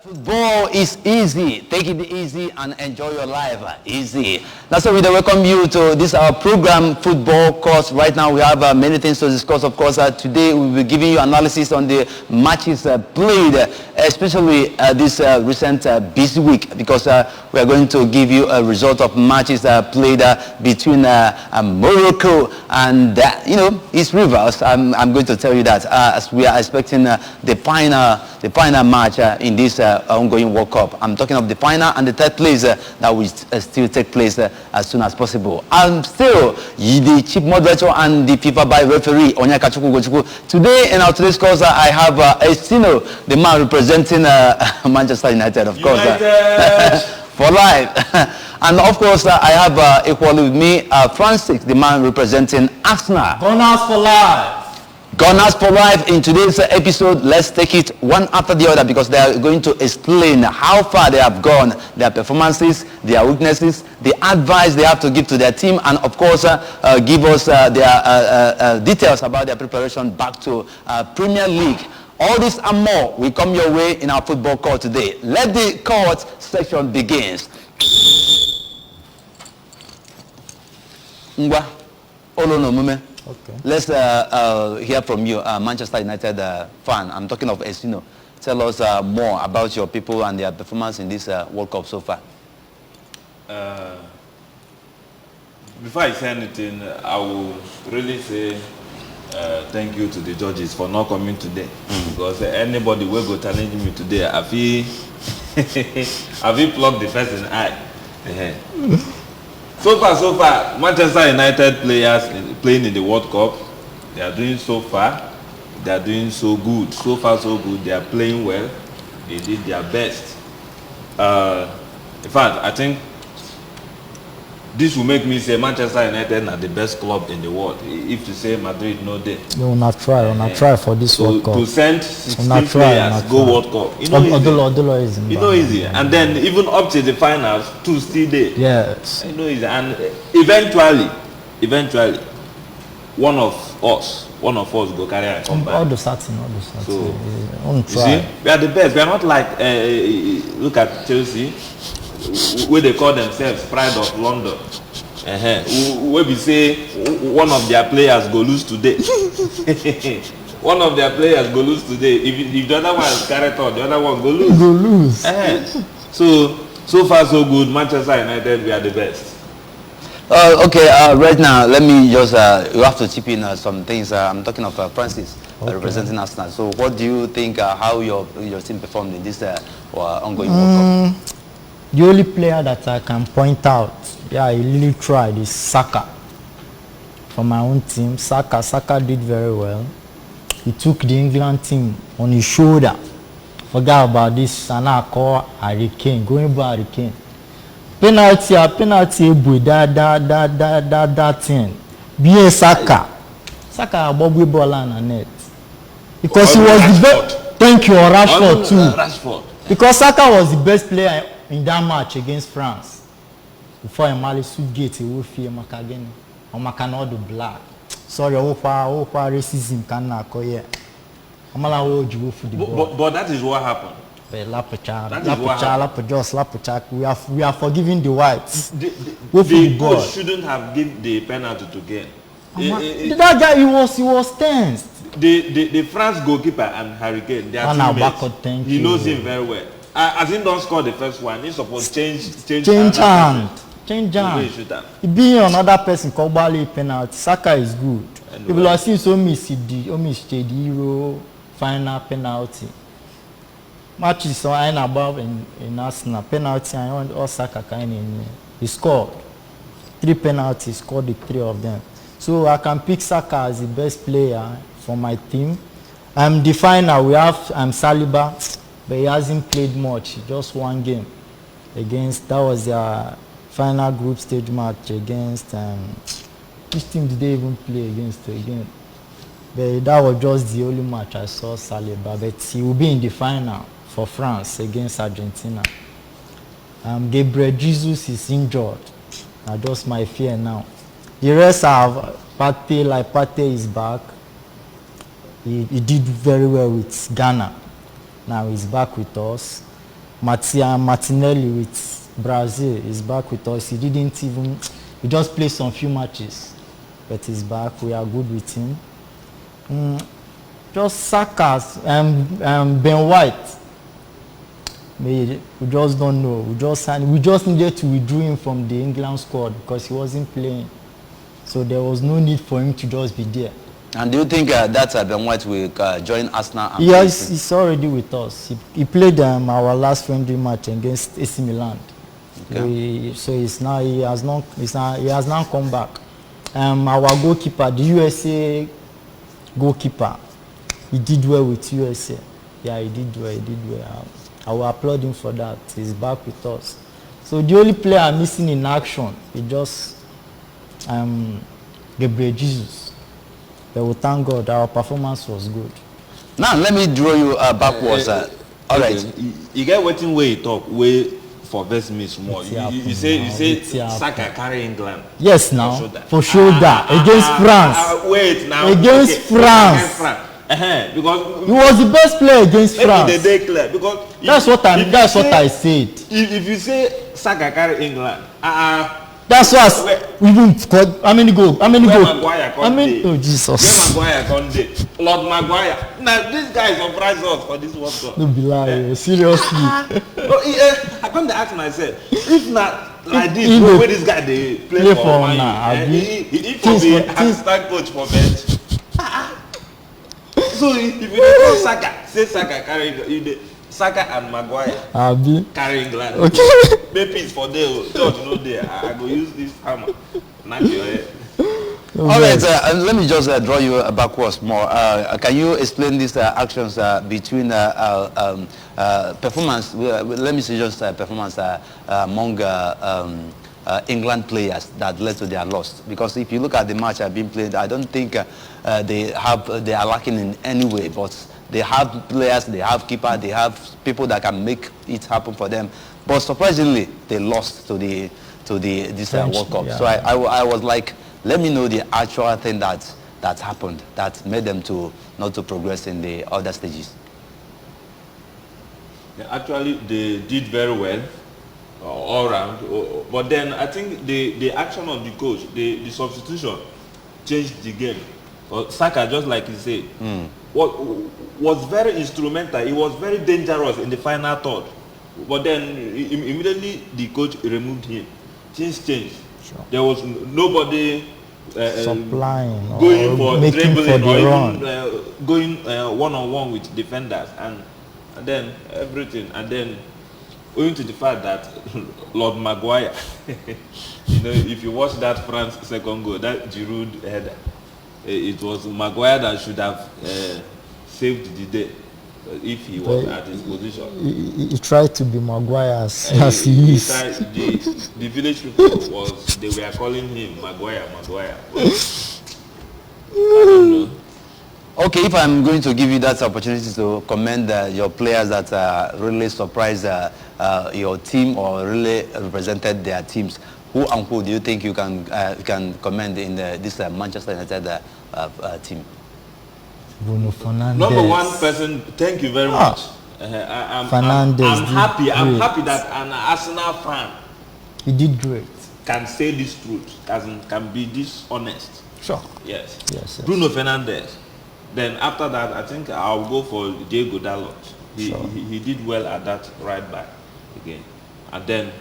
Football is easy. Take it easy and enjoy your life. Easy. That's why we welcome you to this our program, Football Course. Right now we have many things to discuss. Of course, today we will be giving you analysis on the matches played, especially this recent busy week, because we are going to give you a result of matches played between Morocco and its rivals. I'm going to tell you that as we are expecting the final match in this ongoing World Cup. I'm talking of the final and the third place that will still take place as soon as possible. I'm still the chief moderator and the FIFA by referee Onyeka Chukwugochukwu. Today in our today's course I have Estino, the man representing Manchester United, of course, for life. And of course I have equally with me Francis, the man representing Arsenal. Gunners for life. Gunners for life. In today's episode, let's take it one after the other because they are going to explain how far they have gone, their performances, their weaknesses, the advice they have to give to their team, and of course give us their details about their preparation back to Premier League. All this and more will come your way in our football court today. Let the court section begins. Ngwa, Olono Mume. Okay. Let's hear from you, Manchester United fan. I'm talking of Estino. Tell us more about your people and their performance in this World Cup so far. Before I say anything, I will really say thank you to the judges for not coming today. Because anybody will go challenge me today, I feel plugged the person eye. So far, Manchester United players playing in the World Cup, they are doing so far. They are doing so good. So far, so good. They are playing well. They did their best. In fact, I think this will make me say Manchester United are the best club in the world. If you say Madrid, no day. You will not try for this World Cup. To send 16 players go World Cup. You know easy. And then even up to the finals, two still there. Yes. You know easy. And eventually, one of us go carry and come back. All the starting. So, you see, we are the best. We are not like look at Chelsea, where they call themselves Pride of London. Where we say one of their players go lose today. One of their players go lose today. If the other one is carried on, the other one go lose. So far so good. Manchester United, we are the best. Right now, let me just, you have to chip in some things. I'm talking of Francis, representing Arsenal. So what do you think, how your team performed in this ongoing World Cup? The only player that I can point out, he really tried, is Saka. From my own team, Saka did very well. He took the England team on his shoulder. Forget about this, and I call Harry Kane, going by Harry Kane. Penalty, that thing. Be Saka. Saka Bobby Bola and net. Because he was the best. Thank you, Rashford too. Rashford. Because Saka was the best player in that match against France. Before Emali Sudgate, he will fear Makageni. Or Makano do black. Sorry, Opa racism can not call here. But that is what happened. We are forgiving the whites. The coach shouldn't have given the penalty to Kane. That guy, he was tense. The France goalkeeper and Harry Kane, they are teammates. He knows him very well. As he don't score the first one, he's supposed to change hand. He be another person called Bali penalty. Saka is good. If you are seeing so miss the Euro final penalty. Matches so I above in Arsenal penalty and all Saka kind in. He scored 3 penalties, scored the 3 of them. So I can pick Saka as the best player for my team. The final we have Saliba, but he hasn't played much. Just one game against. That was their final group stage match against. Which team did they even play against again? But that was just the only match I saw Saliba. But he will be in the final for France against Argentina. Gabriel Jesus is injured. That's just my fear now. The rest have Partey is back. He did very well with Ghana. Now he's back with us. Martinelli with Brazil is back with us. He just played some few matches, but he's back. We are good with him. Just Saka and Ben White. We just don't know. We just needed to withdraw him from the England squad because he wasn't playing. So there was no need for him to just be there. And do you think that Ben White will join Arsenal? Yes, he's already with us. He played our last friendly match against AC Milan. Okay. So he has now come back. Our goalkeeper, the USA goalkeeper, he did well with USA. Yeah, he did well. I will applaud him for that. He's back with us. So the only player missing in action is just Gabriel Jesus. But we thank God our performance was good. Now let me draw you backwards. All right. You get waiting way you talk way for best miss more. You say Saka carry England. Yes, now for shoulder against France. Wait now. Against France. Because he was the best player against France. The day clear because that's what I said. If you say Saka carry England, that's what we even scored. How many goals? Oh Jesus. Maguire Conde. Lord Maguire. Now this guy surprised us for this World Cup. No be lie, seriously. I come to ask myself, if not like this, where this guy they play for Man U, if he be assistant coach for bench. So if you don't Saka, say Saka carry Saka and Maguire carry England. Okay. Maybe it's for there. George no there. I go use this hammer. Knock your head. All right, let me just draw you backwards more. Can you explain these actions between performance? Let me say just performance among England players that led to their loss. Because if you look at the match being played, I don't think they are lacking in any way. But they have players, they have keeper, they have people that can make it happen for them. But surprisingly, they lost to this World Cup. Yeah. So I was like, let me know the actual thing that happened that made them not to progress in the other stages. Yeah, actually, they did very well all round. But then I think the action of the coach, the substitution, changed the game. Saka, just like you said, was very instrumental. He was very dangerous in the final third. But then immediately the coach removed him. Things changed. Sure. There was nobody supplying going for dribbling or even going one-on-one with defenders, and then everything. And then owing to the fact that Lord Maguire, if you watch that France second goal, that Giroud header, it was Maguire that should have saved the day if he was at his position. He tried to be Maguire as he is. The village people they were calling him Maguire. I don't know. Okay, if I'm going to give you that opportunity to commend your players that really surprised your team or really represented their teams, who and who do you think you can commend in this Manchester United team? Bruno Fernandes. Number one person, thank you very much. I'm happy that an Arsenal fan, he did great, can say this truth, can be this honest. Sure. Yes. Bruno Fernandes. Then after that, I think I'll go for Diego Dalot. He did well at that right back again. And then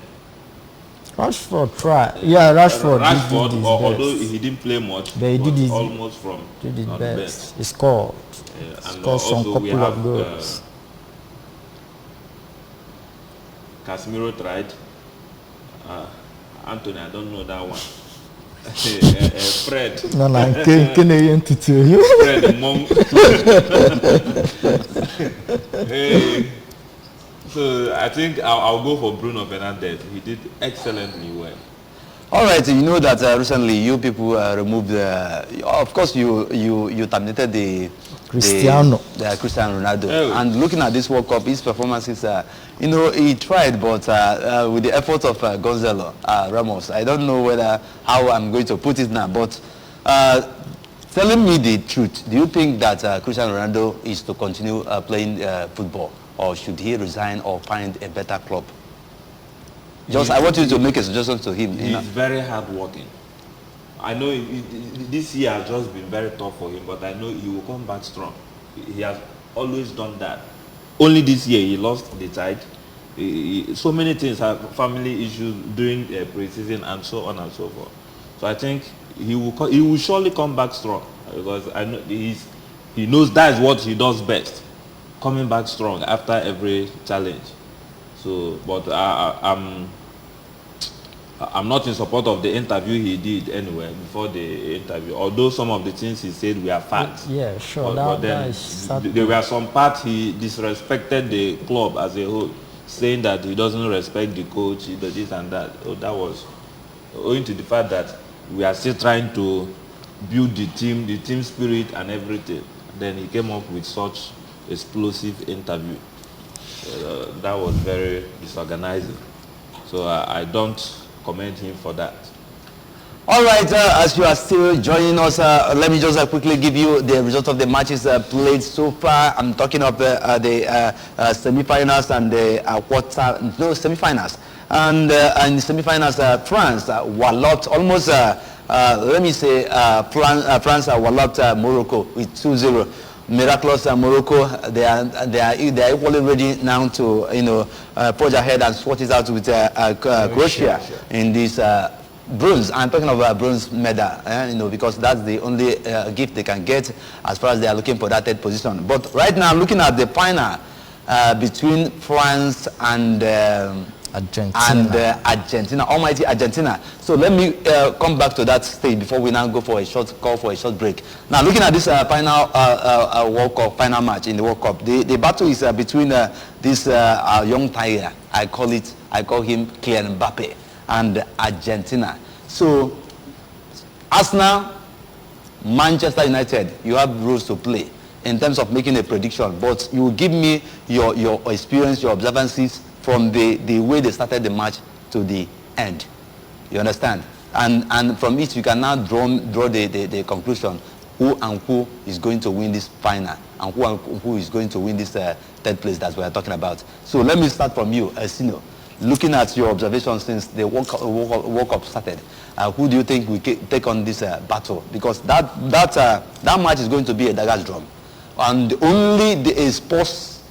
Rashford tried. Rashford did although he didn't play much, but he did almost from his best. He scored. Scored some couple of goals. Casemiro tried. Anthony, I don't know that one. Fred. No, can I entertain you? Fred Monk. So I think I'll go for Bruno Fernandes. He did excellently well. All right, you know that recently you people removed of course you terminated the Cristiano Ronaldo. And looking at this World Cup, his performances, he tried, but with the effort of Gonzalo Ramos, I don't know how I'm going to put it now, but telling me the truth, do you think that Cristiano Ronaldo is to continue playing football, or should he resign or find a better club? Just, I want you to make a suggestion to him. He's very hardworking. I know this year has just been very tough for him, but I know he will come back strong. He has always done that. Only this year he lost the tide. So many things, family issues during pre-season and so on and so forth. So I think he will surely come back strong, because I know he knows that is what he does best, coming back strong after every challenge. So, but I'm not in support of the interview he did anyway before the interview, although some of the things he said were facts. Yeah, sure. But then there were some parts he disrespected the club as a whole, saying that he doesn't respect the coach, he does this and that. So that was owing to the fact that we are still trying to build the team spirit and everything. Then he came up with such explosive interview. That was very disorganizing. So I don't commend him for that. All right, as you are still joining us, let me just quickly give you the result of the matches played so far. I'm talking of the semi-finals and the semi-finals. And in the semi-finals, France walloped almost, let me say, France walloped Morocco with 2-0. Miraculous Morocco, they are equally ready now to forge ahead and sort it out with Croatia in this bronze. I'm talking about bronze medal, because that's the only gift they can get as far as they are looking for that third position. But right now, looking at the final between France and Argentina, almighty Argentina. So let me come back to that stage before we now go for a short break. Now, looking at this final World Cup, final match in the World Cup, the battle is between this young tiger. I call him Kylian Mbappe, and Argentina. So, Arsenal, Manchester United, you have roles to play in terms of making a prediction, but you will give me your experience, your observances from the way they started the match to the end. You understand? And from it you can now draw the conclusion who is going to win this final and who is going to win this third place that we are talking about. So let me start from you, Sino. Looking at your observations since the World Cup started, who do you think will take on this battle? Because that match is going to be a dagger's drum, and only a sports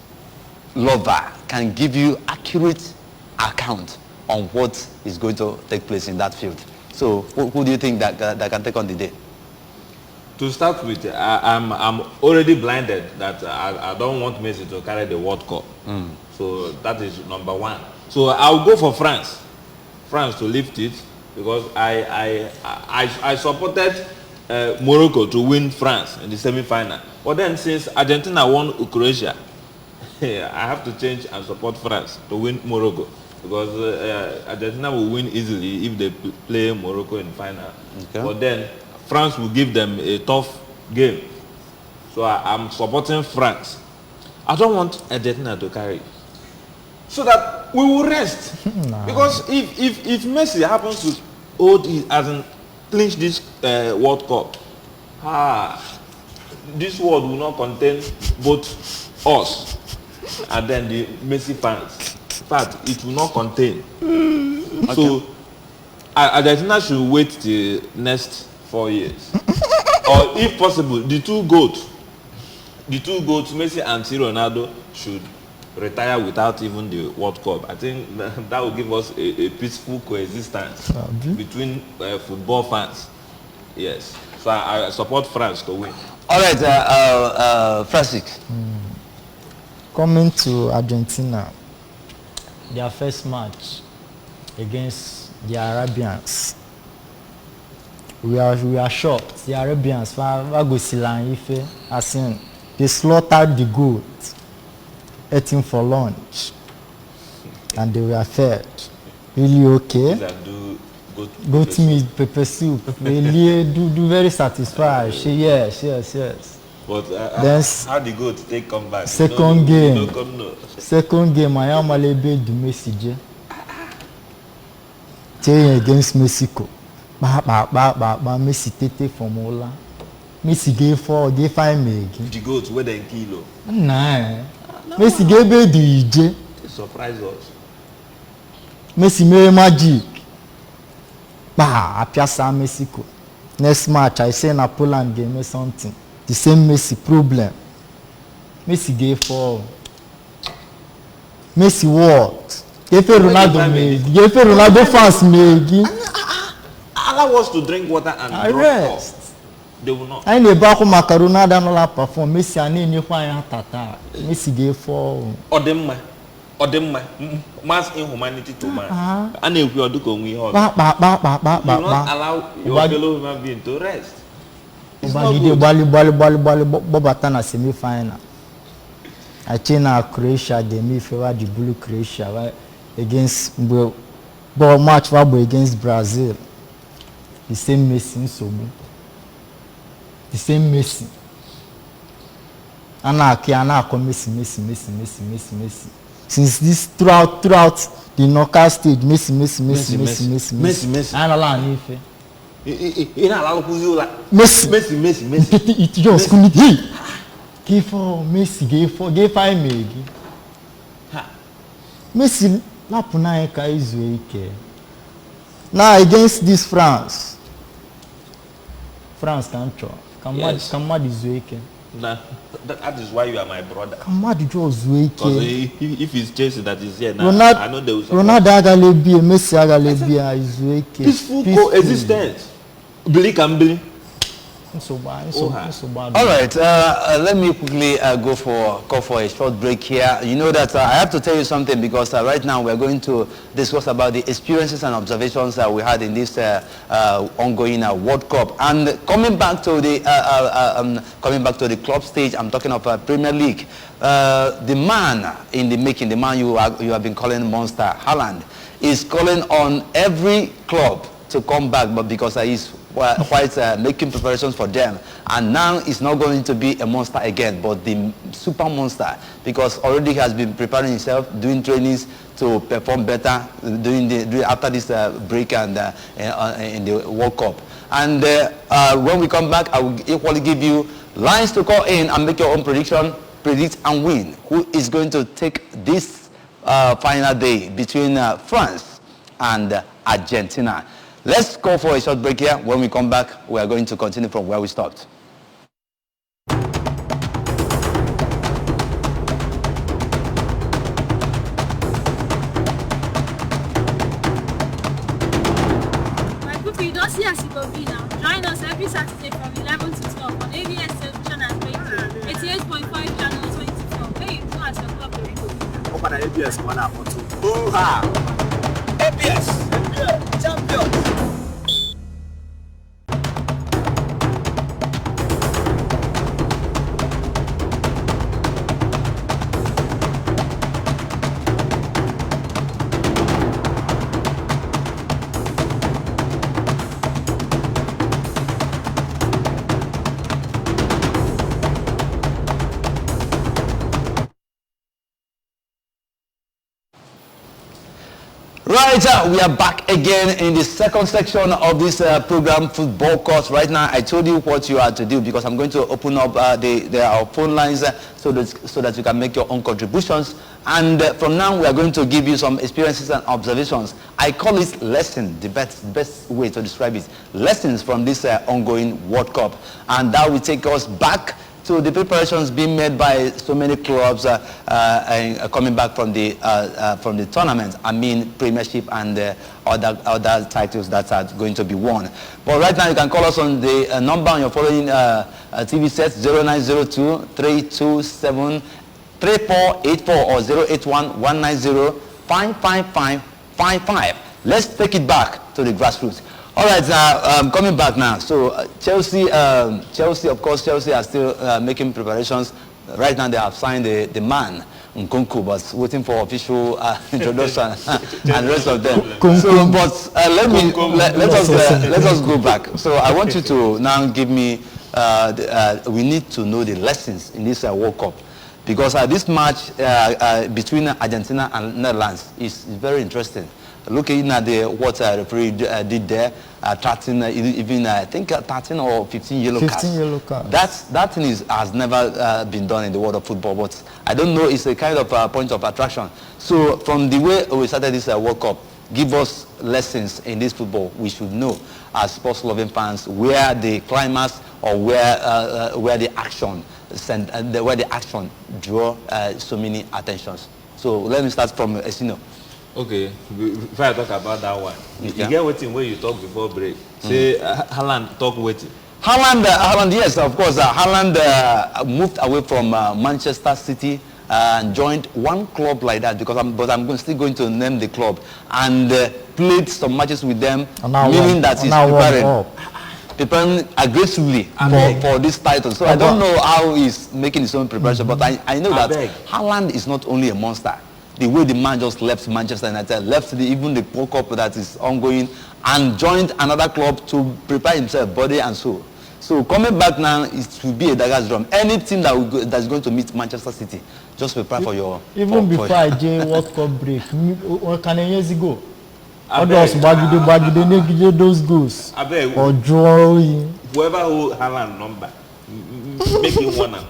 lover can give you accurate account on what is going to take place in that field. So who do you think that can take on the day? To start with, I'm already blinded that I don't want Messi to carry the World Cup. So that is number one. So I'll go for France to lift it, because I supported Morocco to win France in the semi-final. But then since Argentina won Croatia, I have to change and support France to win Morocco, because Argentina will win easily if they play Morocco in final. Okay. But then France will give them a tough game. So I'm supporting France. I don't want Argentina to carry, so that we will rest. Nah. Because if Messi happens to hold it as in clinch this World Cup, this world will not contain both us and then the Messi fans. In fact, it will not contain. Okay. So Argentina should wait till next 4 years. Or if possible, the two goats, Messi and Ronaldo, should retire without even the World Cup. I think that will give us a peaceful coexistence between football fans. Yes. So I support France to win. All right, Francis. Coming to Argentina, their first match against the Arabians, we are shocked. The Arabians, as in, they slaughtered the goat, eating for lunch, and they were fed. Really okay. Goat meat, pepper soup. Really do very satisfied. Yes. But how the goat take come back? Second game, I am Alebe du Messi. Playing against Mexico. Messi tete formula. Messi gave 5 meg. The goat where they kilo. Nah. Messi gave the DJ. Surprise us. Messi made magic. Bah, Piazza Mexico. Next match, I say na Poland game or something. The same Messi problem. Messi gave 4. Messi what? Gave Ronaldo me. Gave Ronaldo fans me. Allow us to drink water and rest. They will not. I need back macarona that no perform. Messi ani ni kwa ya tata. Messi gave 4. Odemma. Mass inhumanity to man. And if you are doing we all. Ba. You not allow your fellow human being to rest. Bobatana semi-final. I China Croatia, they me favor the blue Croatia against but match against Brazil. The same Messi so the same Messi. Anna Messi. Since this throughout the knockout stage, Messi. I don't know. Messi. It just couldn't hit. Give 4, Messi gave 5 Megi. Messi lapuna eka izueke. Now against this France can't try. Kamad izueke. That is why you are my brother. Kamad izueke. Because if it's Chelsea that is here now, I know they will support. Ronaldo agalebie, Messi agalebie izueke. Peaceful coexistence. Billy can Billy. So bad. All right, let me quickly go for a short break here. You know that I have to tell you something because right now we're going to discuss about the experiences and observations that we had in this ongoing World Cup. And coming back to the club stage, I'm talking of Premier League. The man in the making, the man you have been calling Monster, Haaland, is calling on every club to come back, but because he's quite making preparations for them, and now it's not going to be a monster again, but the super monster, because already he has been preparing himself, doing trainings to perform better after this break and in the World Cup. And when we come back, I will equally give you lines to call in and make your own prediction, predict and win. Who is going to take this final day between France and Argentina? Let's go for a short break here. When we come back, we are going to continue from where we stopped. My people, you don't see us go be now. Join us every Saturday from 11 to 12 on ABS Television and Radio, 88.5 channel 24. Hey, you do as your club to Open the ABS one up or two. ABS champion. Right, we are back again in the second section of this program, Football Course. Right now, I told you what you had to do because I'm going to open up our phone lines so that you can make your own contributions. And from now, we are going to give you some experiences and observations. I call it lesson, the best way to describe it. Lessons from this ongoing World Cup. And that will take us back to the preparations being made by so many clubs coming back from the tournament. I mean, Premiership and other titles that are going to be won. But right now, you can call us on the number on your following TV sets: 0902 327 3484 or 081 190 55555. Let's take it back to the grassroots. All right, coming back now. So Chelsea, of course, Chelsea are still making preparations. Right now, they have signed the man Nkunku, but waiting for official introduction and the rest of them. So, but let us go back. So I want you to now give me. We need to know the lessons in this World Cup, because this match between Argentina and Netherlands is very interesting. looking at what referee did there, 13, even I think 13 or 15 yellow cards. 15 yellow cards. That thing has never been done in the world of football, but I don't know, it's a kind of point of attraction. So from the way we started this World Cup, give us lessons in this football. We should know as sports-loving fans where the climax or where the action draw so many attentions. So let me start from Esino. Okay, before I talk about that one, Okay. you get waiting when you talk before break. Say Haaland talk waiting. Haaland, yes, of course. Haaland moved away from Manchester City and joined one club like that because I'm still going to name the club, and played some matches with them, meaning that he's preparing aggressively for this title. So I don't know how he's making his own preparation, but I know that Haaland is not only a monster. The way the man just left Manchester United, left even the World Cup that is ongoing, and joined another club to prepare himself, body and soul. So coming back now, it will be a dagger's drum. Any team that's going to meet Manchester City, just prepare for your... Even before I joined World Cup break, years ago, others bagide those goals. Or drawing. Whoever hold Haaland number, make him one now.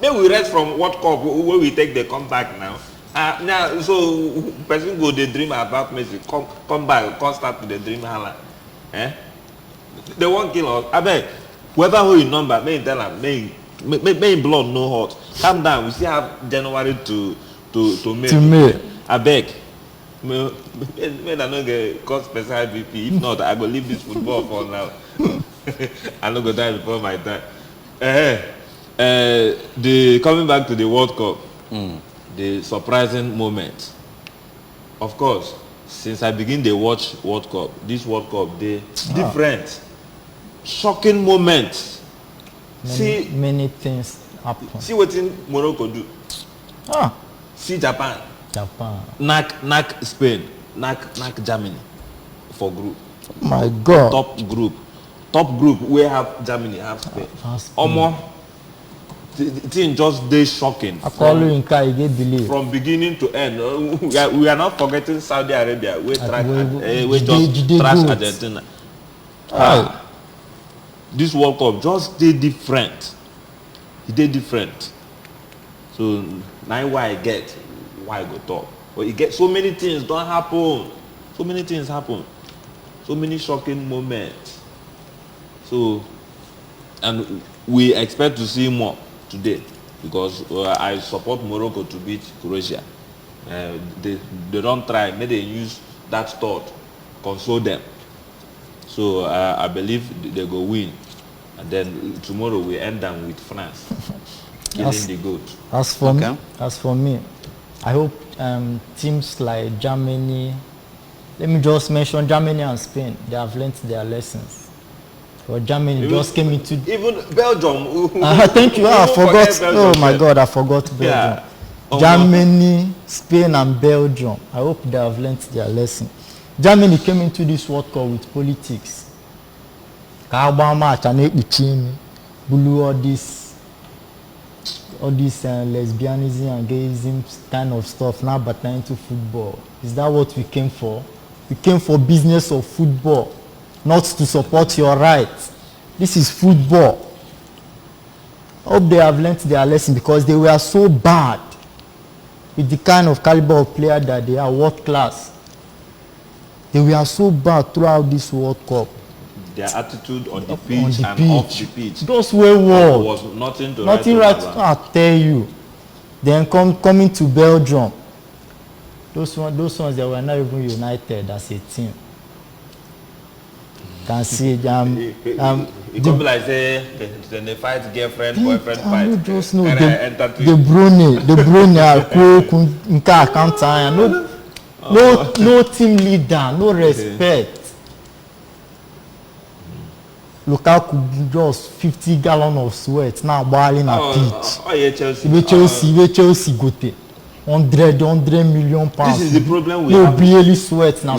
Maybe we rest from World Cup where we take the comeback now. Now, so person go the dream about Messi, come back, come start to the dream Haaland. They won't kill us. I beg, whoever hold your number, may tell them, may blood no hot. Calm down. We still have January to May. I beg. May I not get cause special BP. If not, I go leave this football for now. I not go die before my time. The coming back to the World Cup, the surprising moment. Of course, since I begin to watch World Cup, this World Cup, they different, shocking moments. Many things happen. See what in Morocco do. See Japan. Knock Spain. Knock Germany for group. My God. Top group. We have Germany, have Spain. Almost. The thing just day shocking. From beginning to end. We are not forgetting Saudi Arabia. We just trash Argentina. This World Cup just did different. It did different. So now why I go talk. But you get so many things don't happen. So many things happen. So many shocking moments. So, and we expect to see more today because I support Morocco to beat Croatia. They don't try. Maybe they use that thought, console them. So I believe they go win. And then tomorrow we end them with France killing the goat. As for me, I hope teams like Germany, let me just mention Germany and Spain, they have learnt their lessons. Or Germany just came into... Even Belgium. Thank you. I forgot. Oh my God, I forgot Belgium. Yeah. Germany, Spain and Belgium. I hope they have learnt their lesson. Germany came into this World Cup with politics. All this lesbianism and gayism kind of stuff now but now into football. Is that what we came for? We came for business of football, not to support your rights. This is football. I hope they have learnt their lesson because they were so bad with the kind of caliber of player that they are, world class. They were so bad throughout this World Cup. Their attitude on the pitch and off the pitch. Those were was nothing to right. I tell you. Then coming to Belgium. Those ones they were not even united as a team. Can see them. It could be like then they fight girlfriend, boyfriend fight. You just know the Brune no team leader, no respect. Lukaku just 50 gallons of sweat now boiling at pitch. Yeah, Chelsea. Chelsea got it. 100 million pounds. This is the problem we have. No barely sweat now.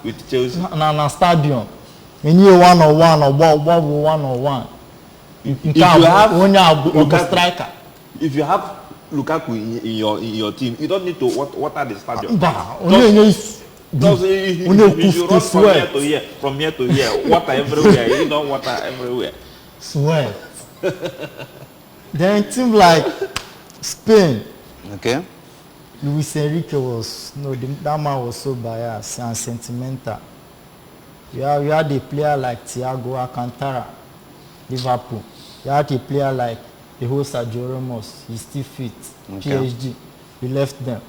With Chelsea. Na stadium. When you 1-on-1 or 1-on-1. If you have Lukaku in your team, you don't need to water the stadium. No, you should run from here to here, water everywhere. You know, water everywhere. Sweat. Then team like Spain. Okay. Luis Enrique was that man was so biased and sentimental. You had a player like Thiago Alcantara, Liverpool. You had a player like the whole Sergio Ramos. He's still fit. Okay. PSG. You left them.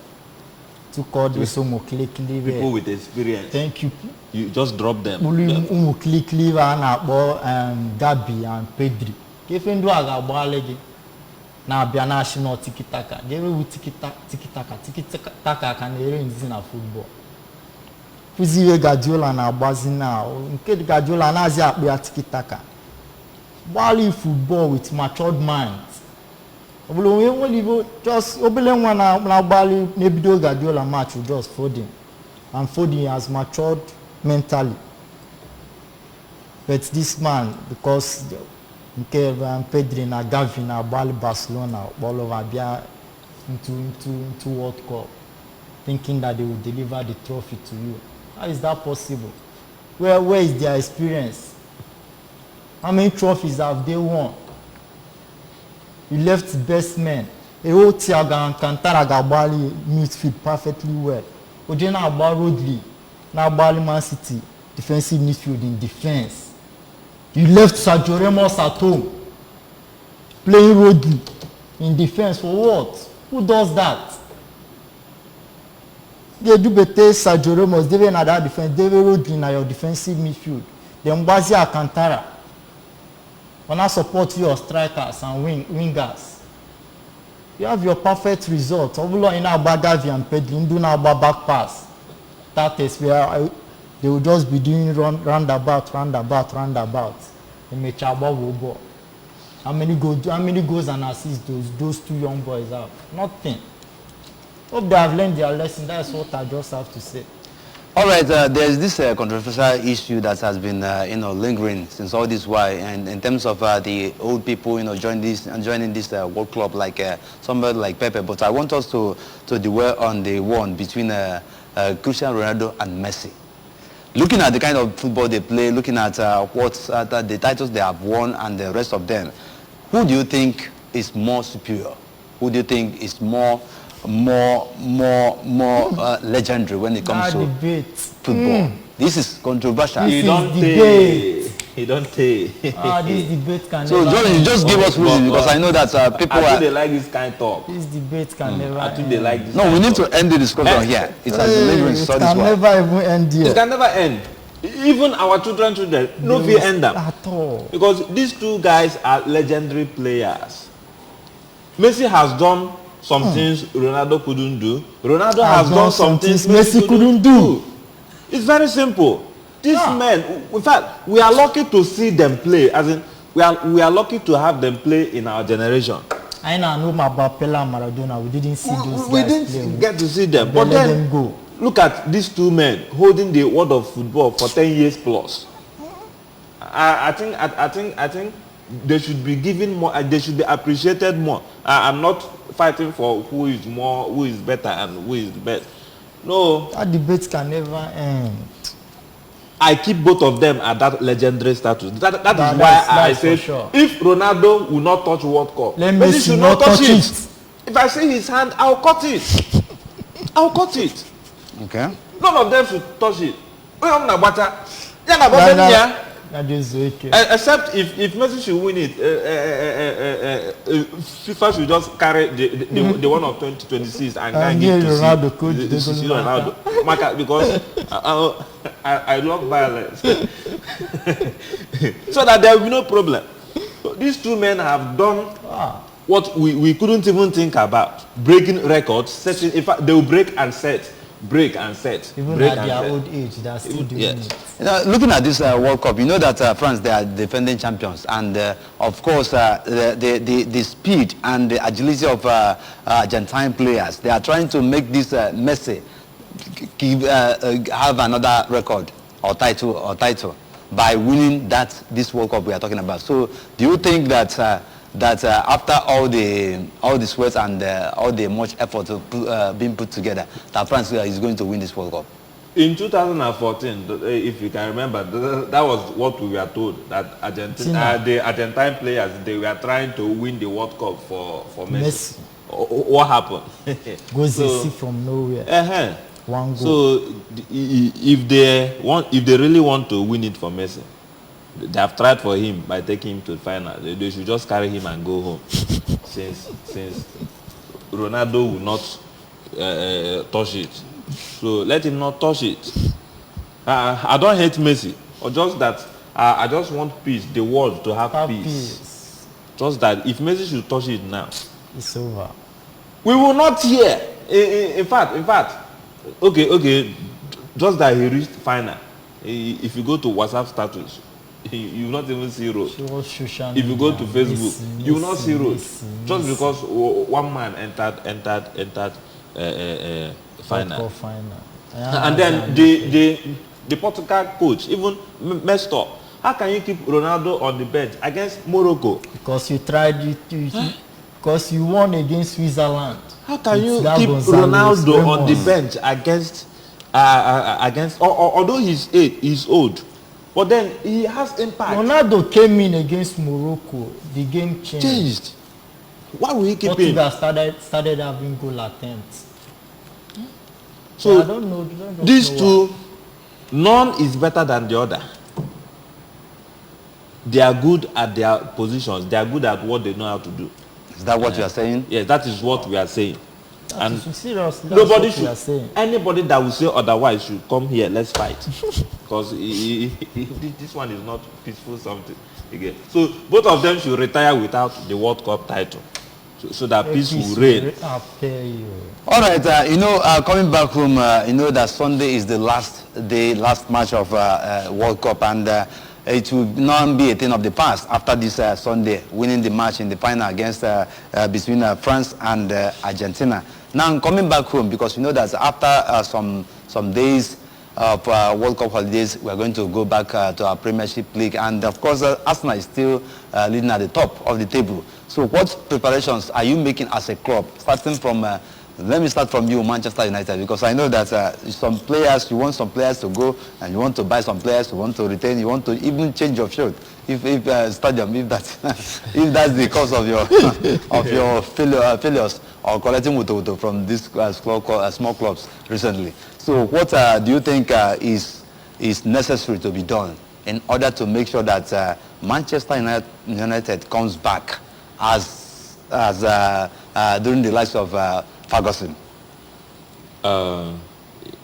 Took all this people with experience. Thank you. You just drop them. Umuklikli and Gabi and Pedri. If do agabwalege na bia national tiki taka. They will tiki taka can ere in football. Fuziwe Guardiola na Bazina. Nke Guardiola na azi akpia tiki taka. Bali football with matured minds. Just one na Bali maybe do Guardiola match with just Foden. And Foden has matured mentally. But this man, because Pedri na Gavi na Bali Barcelona all over there into World Cup, thinking that they will deliver the trophy to you. How is that possible? Where is their experience? How many trophies have they won? You left best men. A whole Thiago Alcantara Gabali midfield perfectly well. Ojena about Rodri, now Bali Man City, defensive midfield in defense. You left Sergio Ramos at home, playing Rodri in defense for what? Who does that? They do better Sergio Ramos, they na that defense, they Rodri na your defensive midfield. Then Mbazi Alcantara. When I support your strikers and wingers, you have your perfect result. Obulo ina Gavi and Pedri, do now back pass. That is where they will just be doing roundabout. They may chaba. How many goals and assists those two young boys have? Nothing. Hope they have learned their lesson. That's what I just have to say. All right, there's this controversial issue that has been, lingering since all this while, and in terms of the old people, joining this World Club, like somebody like Pepe. But I want us to dwell on the one between Cristiano Ronaldo and Messi. Looking at the kind of football they play, looking at the titles they have won, and the rest of them, who do you think is more superior? Who do you think is more legendary when it comes to football? This is controversial. You don't take. This debate can so never just give us reason, because I know that people I think they like this kind of talk. This debate can never I think they like this. No, we need to end the discussion here. It has been lingering so this can never even end here. It can never end. Even our children, no fear end them. At all. Because these two guys are legendary players. Messi has done some things Ronaldo couldn't do. Ronaldo has done some things Messi couldn't do. It's very simple. These men, in fact, we are lucky to see them play. As in, we are lucky to have them play in our generation. I know about Pele and Maradona. We didn't see those guys. We didn't get to see them. But let then, them go. Look at these two men holding the world of football for 10 years plus. I think they should be given more. They should be appreciated more. I'm not fighting for who is better and who is the best. No. That debate can never end. I keep both of them at that legendary status. That is why I say, sure, if Ronaldo will not touch World Cup, Messi should not touch it. If I see his hand, I'll cut it. I'll cut it. Okay. None of them should touch it. Except if Messi should win it, FIFA should just carry the one of 2026 and give to Ronaldo. Because I love violence. So that there will be no problem. So these two men have done what we couldn't even think about. Breaking records, setting. In fact, they will break and set. Break and set. Even break at their old age, they are still doing it. Looking at this World Cup, you know that France, they are defending champions, and of course the speed and the agility of Argentine players, they are trying to make this Messi have another record or title by winning this World Cup we are talking about. So do you think that after all the sweat and all the much effort being put together, that France is going to win this World Cup? In 2014, if you can remember, that was what we were told, that Argentina, the Argentine players, they were trying to win the World Cup for Messi. What happened? Goes so, from nowhere. One goal. So if they really want to win it for Messi, they have tried for him by taking him to the final. They should just carry him and go home. since Ronaldo will not touch it. So let him not touch it. I don't hate Messi, or just that I just want peace, the world to have peace. Just that if Messi should touch it now, it's over. We will not hear. In fact, okay, just that he reached final. If you go to WhatsApp status, you will not even see road. If you go to Facebook, you will not see road. Just because one man entered final. And then the Portugal coach even messed up. How can you keep Ronaldo on the bench against Morocco? Because you tried because you won against Switzerland. How can you keep Ronaldo on the bench against although he's old, but then he has impact. Ronaldo came in against Morocco. The game changed. Why will he keep him? Portugal started having goal attempts. So I don't know. These two, none is better than the other. They are good at their positions. They are good at what they know how to do. Is that what you are saying? Yes, that is what we are saying. And seriously, nobody should. Anybody that will say otherwise should come here. Let's fight, because this one is not peaceful something again. So both of them should retire without the World Cup title, so that peace will reign. All right, coming back home, that Sunday is the last match of World Cup, and it will not be a thing of the past after this Sunday, winning the match in the final against between France and Argentina. Now, coming back home, because that after some days of World Cup holidays, we are going to go back to our Premiership League, and of course, Arsenal is still leading at the top of the table. So, what preparations are you making as a club, starting from? Let me start from you, Manchester United, because I know that you want some players to go, and you want to buy some players, you want to retain, you want to even change your field, if stadium, if that's the cause of your failures or collecting wuto from these small clubs recently. So, what do you think is necessary to be done in order to make sure that Manchester United comes back as during the lives of Ferguson?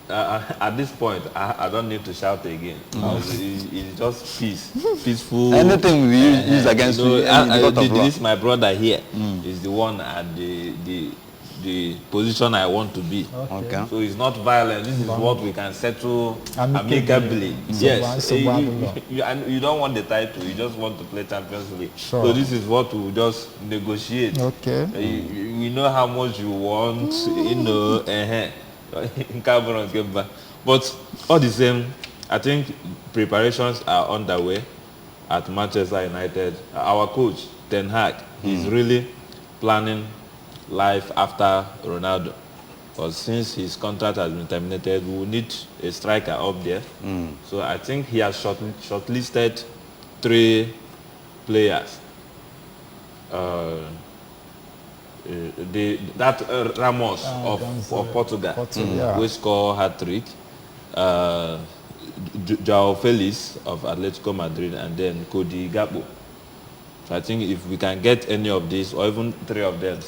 At this point, I don't need to shout again. It's just peaceful. Anything we use against this my brother here is the one at the position I want to be. Okay. So it's not violent. This is what we can settle amicably. Yes. You don't want the title. You just want to play Champions League. Sure. So this is what we'll just negotiate. Okay. We know how much you want. But all the same, I think preparations are underway at Manchester United. Our coach, Ten Hag, is really planning life after Ronaldo. Because since his contract has been terminated, we will need a striker up there. So I think he has shortlisted 3 players. Ramos of Portugal, who scored hat-trick. João Felix of Atletico Madrid, and then Cody Gakpo. So I think if we can get any of these, or even 3 of them,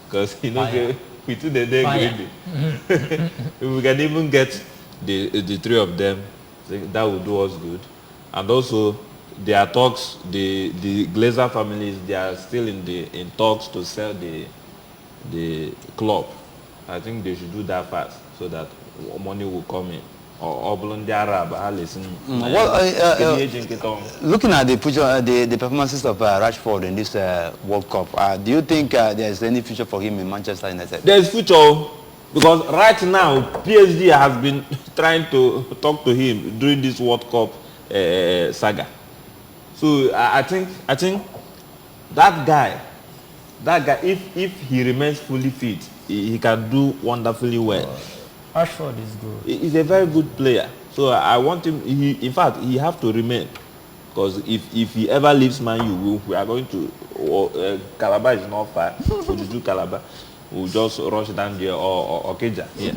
because we do the day greedy. If we can even get the 3 of them, I think that would do us good. And also, there are talks. The Glazer families, they are still in talks to sell the club. I think they should do that fast so that money will come in. Looking at the future, the performances of Rashford in this World Cup, do you think there is any future for him in Manchester United? There is future, because right now PSG has been trying to talk to him during this World Cup saga. So I think that guy, if he remains fully fit, he can do wonderfully well. Rashford is good. He's a very good player. So I want him. In fact, he have to remain, because if he ever leaves Man U, we are going to. Calabar is not far. So to do Calabar, we'll just rush down there or Keja. Yeah.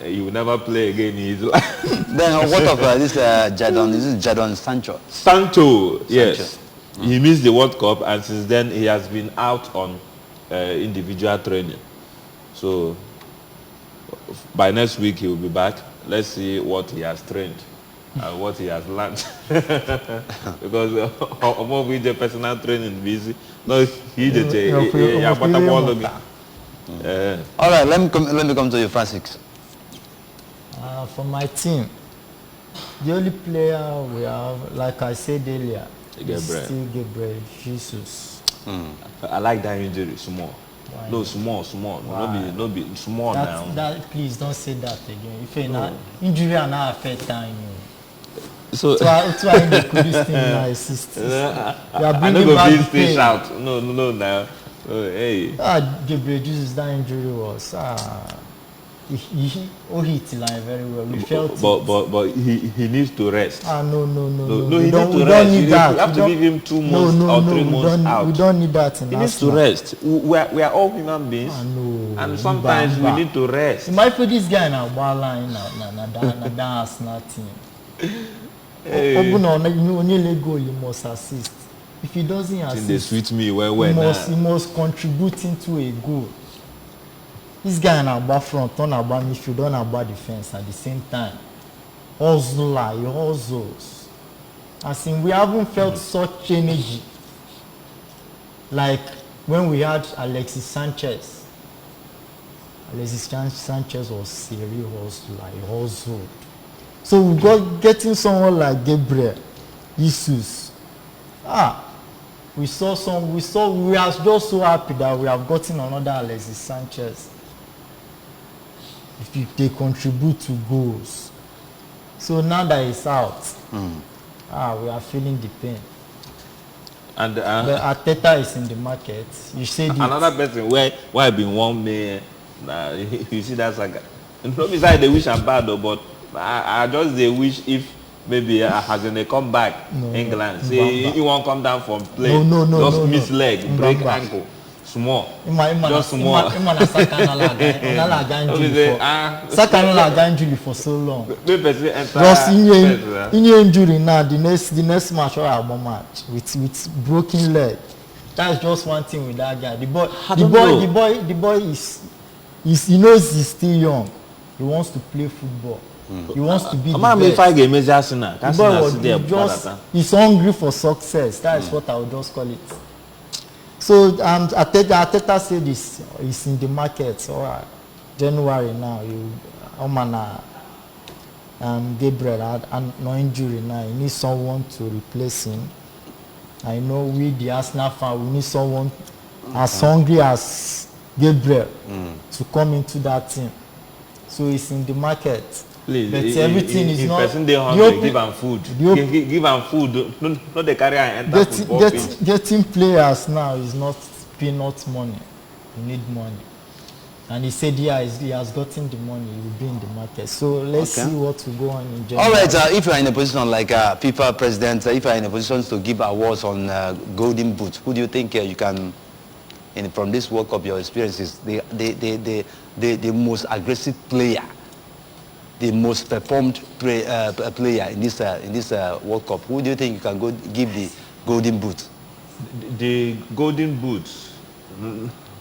He will never play again in his life. Then what of this Jadon? This is Jadon Sancho. Sancho, yes. He missed the World Cup, and since then he has been out on individual training. So by next week he will be back. Let's see what he has trained and what he has learned. Because of the personal training busy. No, he did. All right, let me come to you, Francis. For my team, the only player we have, like I said earlier, is still Gabriel Jesus. I like that injury small. Why? No, small. No be small now. Please don't say that again. If you're injury and not affect time, so I the coolest thing I assist. You are bringing back the pain. Out. No, now. Hey. Gabriel Jesus, that injury was he hit line very well. We felt it. But he needs to rest. No. He needs to rest. You have to give him 2 months or 3 months out. We don't need that. He needs to rest. We are all human beings. And sometimes we need to rest. You might put this guy in a bar line that has nothing. Only goal you must assist. If he doesn't assist, they sweet me he must contribute into a goal. This guy in our front, on our midfield, on our defense at the same time. He hustles. As in, we haven't felt such energy like when we had Alexis Sanchez. Alexis Sanchez was serious, he hustled. So we got getting someone like Gabriel Jesus. We are just so happy that we have gotten another Alexis Sanchez. If they contribute to goals. So now that he's out, we are feeling the pain. And but Arteta is in the market. You said another person where I been one man. You see that's like not beside they wish I'm bad though, but I just they wish if maybe Hazard come back England. Say he won't come down from play. Just miss leg, break ankle. Small. Just small. Sakanola injury for so long. Just in injury now, the next match or our match with broken leg. That's just one thing with that guy. The boy is he knows he's still young. He wants to play football. He wants to be the best. He's hungry for success. That is what I would just call it. So Arteta said this is in the market. All right, January now. Gabriel had no injury now. He needs someone to replace him. I know we the Arsenal fan, we need someone as hungry as Gabriel to come into that team. So it's in the market. Please, but everything is not. Person they hungry, give them food. Give them food. Not the career and enter football. Getting players now is not peanut money. You need money. And he said, he has gotten the money. He will be in the market. So let's see what will go on in January. All right. If you are in a position like FIFA president, if you are in a position to give awards on Golden Boot, who do you think you can? From this World Cup, your experiences, the most aggressive player, the most performed player in this World Cup. Who do you think you can go give the Golden Boot? The Golden Boots,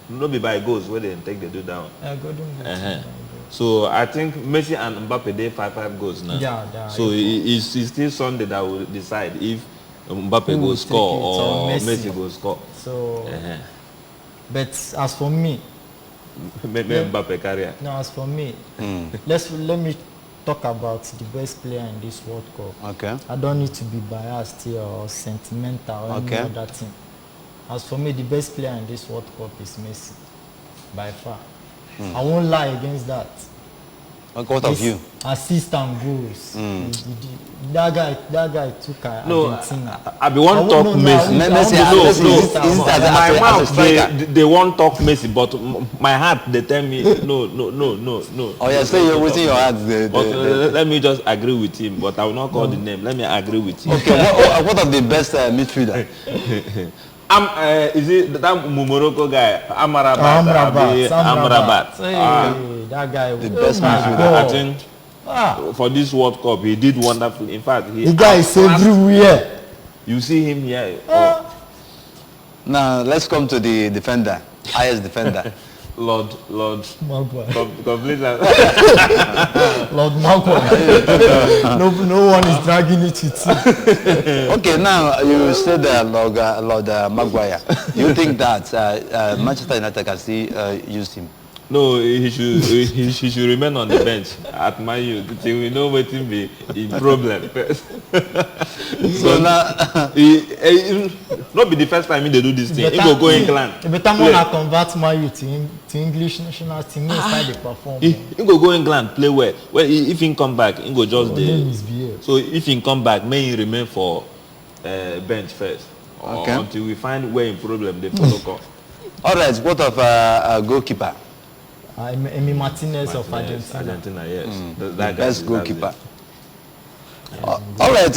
not be by goals where they take the do down. Golden Boot. So I think Messi and Mbappe they 5 goals now. Yeah. So it's still Sunday that will decide if Mbappe will score or Messi will score. So. But as for me, Mbappe career. No, as for me, let me talk about the best player in this World Cup. Okay. I don't need to be biased here or sentimental or any other thing. As for me, the best player in this World Cup is Messi, by far. I won't lie against that. What of you? Assist and goals. That guy took Argentina. I be one talk Messi. My mouth they won't talk Messi, but my heart they tell me no. Oh yeah, so you're within your heart. Let me just agree with him, but I will not call the name. Let me agree with him. Okay, what of the best midfielder? Is it that Morocco guy? Amrabat. Hey, that guy. The best midfielder. I think for this World Cup, he did wonderful. In fact, the guy is everywhere. You see him here. Now let's come to the defender, highest defender. Lord, complete. Lord Malcolm. No one is dragging it with you. Okay, now you said Lord Maguire. You think that Manchester United can still use him? No, he should remain on the bench at Man U till we know what will be in problem. So now, he not be the first time they do this thing. He go England. The better one convert Man U to English national team. He start the perform. He go England play well. Well, if he come back, he go just there. So if he come back, may he remain for bench first, until we find where in problem they follow come. All right. What of goalkeeper? Emi Martinez of Argentina. Argentina, yes. That best goalkeeper. All right.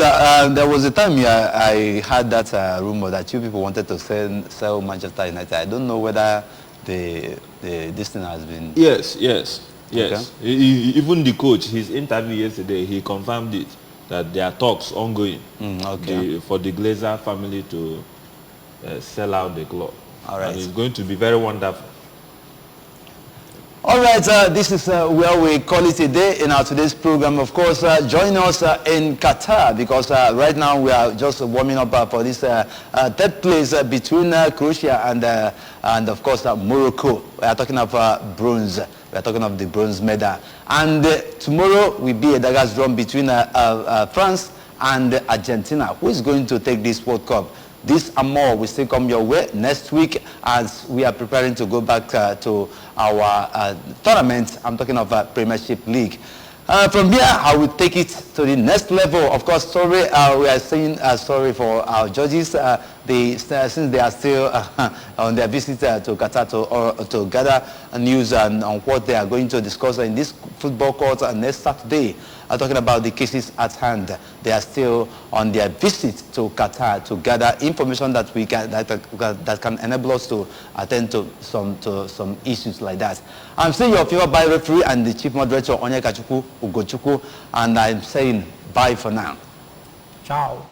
There was a time I had that rumor that you people wanted to sell Manchester United. I don't know whether this thing has been. Yes. Okay. Even the coach, his interview yesterday, he confirmed it that there are talks ongoing. For the Glazer family to sell out the club. All right. And it's going to be very wonderful. All right, this is where we call it a day in our today's program. Of course, join us in Qatar because right now we are just warming up for this third place between Croatia and of course Morocco. We are talking of bronze. We are talking of the bronze medal. And tomorrow will be a dagger's drum between France and Argentina. Who is going to take this World Cup? This and more will still come your way next week as we are preparing to go back to our tournament. I'm talking of Premiership League. From here, I will take it to the next level. Of course, sorry, we are saying sorry for our judges. Since they are still on their visit to Qatar to gather news on what they are going to discuss in this football court next Saturday. Talking about the cases at hand, they are still on their visit to Qatar to gather information that we can that can enable us to attend to some issues like that. I'm still your favorite by referee and the chief moderator Onyeka Chukwu Ugochukwu, and I'm saying bye for now. Ciao.